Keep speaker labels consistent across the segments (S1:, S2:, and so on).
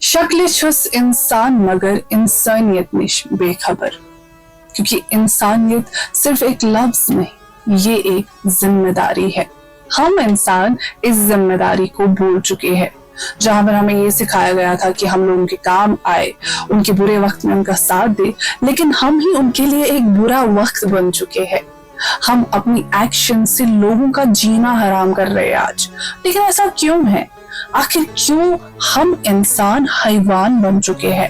S1: शक्ल छुस इंसान मगर इंसानियत निश बेखबर, क्योंकि इंसानियत सिर्फ एक लफ्ज नहीं, ये एक जिम्मेदारी है। हम इंसान इस जिम्मेदारी को भूल चुके हैं। जहां पर हमें ये सिखाया गया था कि हम लोगों के काम आए, उनके बुरे वक्त में उनका साथ दे, लेकिन हम ही उनके लिए एक बुरा वक्त बन चुके हैं। हम अपनी एक्शन से लोगों का जीना हराम कर रहे हैं आज। लेकिन ऐसा क्यों है? आखिर क्यों हम इंसान हैवान बन चुके हैं?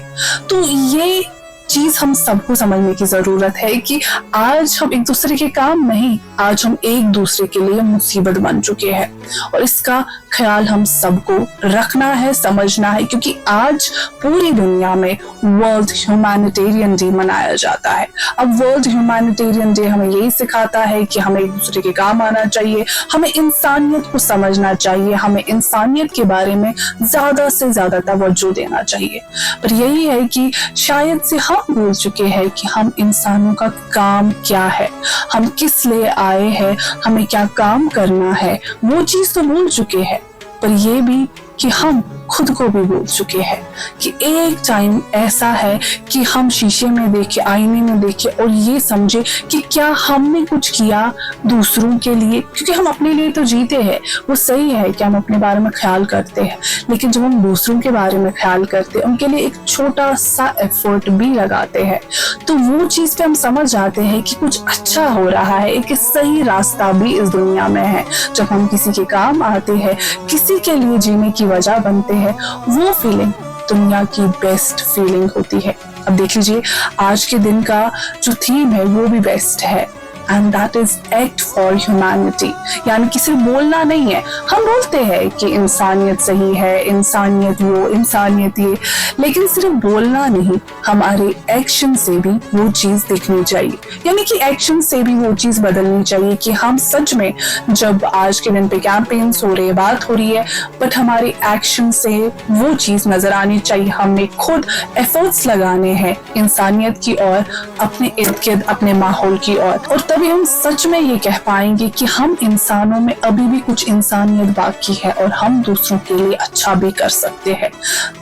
S1: तो ये चीज हम सबको समझने की जरूरत है कि आज हम एक दूसरे के काम नहीं, आज हम एक दूसरे के लिए मुसीबत बन चुके हैं। और इसका ख्याल हम सबको रखना है, समझना है, क्योंकि आज पूरी दुनिया में वर्ल्ड ह्यूमैनिटेरियन डे मनाया जाता है। अब वर्ल्ड ह्यूमैनिटेरियन डे हमें यही सिखाता है कि हमें एक दूसरे के काम आना चाहिए, हमें इंसानियत को समझना चाहिए, हमें इंसानियत के बारे में ज्यादा से ज्यादा तवज्जो देना चाहिए। पर यही है कि शायद से हम भूल चुके हैं कि हम इंसानों का काम क्या है, हम किस लिए आए हैं, हमें क्या काम करना है, वो चीज तो भूल चुके हैं। पर ये भी कि हम खुद को भी भूल चुके हैं कि एक टाइम ऐसा है कि हम शीशे में देखे, आईने में देखे और ये समझे कि क्या हमने कुछ किया दूसरों के लिए, क्योंकि हम अपने लिए तो जीते हैं। वो सही है कि हम अपने बारे में ख्याल करते हैं, लेकिन जब हम दूसरों के बारे में ख्याल करते हैं, उनके लिए एक छोटा सा एफर्ट भी लगाते हैं, तो वो चीज पे हम समझ जाते हैं कि कुछ अच्छा हो रहा है, एक सही रास्ता भी इस दुनिया में है। जब हम किसी के काम आते हैं, किसी के लिए जीने की वजह बनते हैं, वो फीलिंग दुनिया की बेस्ट फीलिंग होती है। अब देख लीजिए, आज के दिन का जो थीम है वो भी बेस्ट है, and that is act for humanity. यानी कि सिर्फ बोलना नहीं है, हम बोलते हैं कि इंसानियत सही है, इंसानियत वो, इंसानियत ये, लेकिन सिर्फ बोलना नहीं, हमारे एक्शन से भी वो चीज दिखनी चाहिए। यानी कि एक्शन से भी वो चीज बदलनी चाहिए कि हम सच में, जब आज के दिन पे कैंपेन्स हो रहे हैं, बात हो रही है, बट हमारे एक्शन से वो चीज नजर आनी चाहिए। हमें खुद एफर्ट्स लगाने हैं इंसानियत की ओर, अपने इर्द गिर्द, अपने माहौल की ओर, और तभी हम सच में ये कह पाएंगे कि हम इंसानों में अभी भी कुछ इंसानियत बाकी है और हम दूसरों के लिए अच्छा भी कर सकते हैं।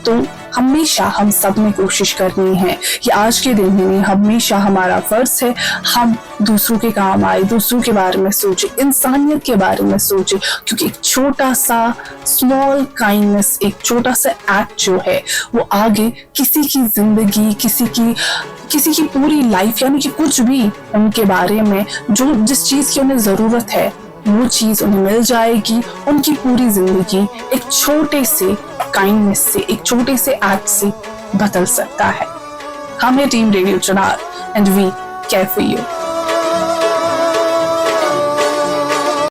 S1: तो हमेशा हम सब ने कोशिश करनी है कि आज के दिन ही नहीं, हमेशा हमारा फर्ज है हम दूसरों के काम आए, दूसरों के बारे में सोचे, इंसानियत के बारे में सोचे, क्योंकि एक छोटा सा स्मॉल काइंडनेस, एक छोटा सा एक्ट जो है, वो आगे किसी की जिंदगी, किसी की पूरी लाइफ, यानी कि कुछ भी उनके बारे में जो जिस चीज की उन्हें जरूरत है वो चीज उन्हें मिल जाएगी। उनकी पूरी जिंदगी एक छोटे से काइंडनेस से, एक छोटे से एक्ट से बदल सकता है। हम है team radio Chunar and we care for you.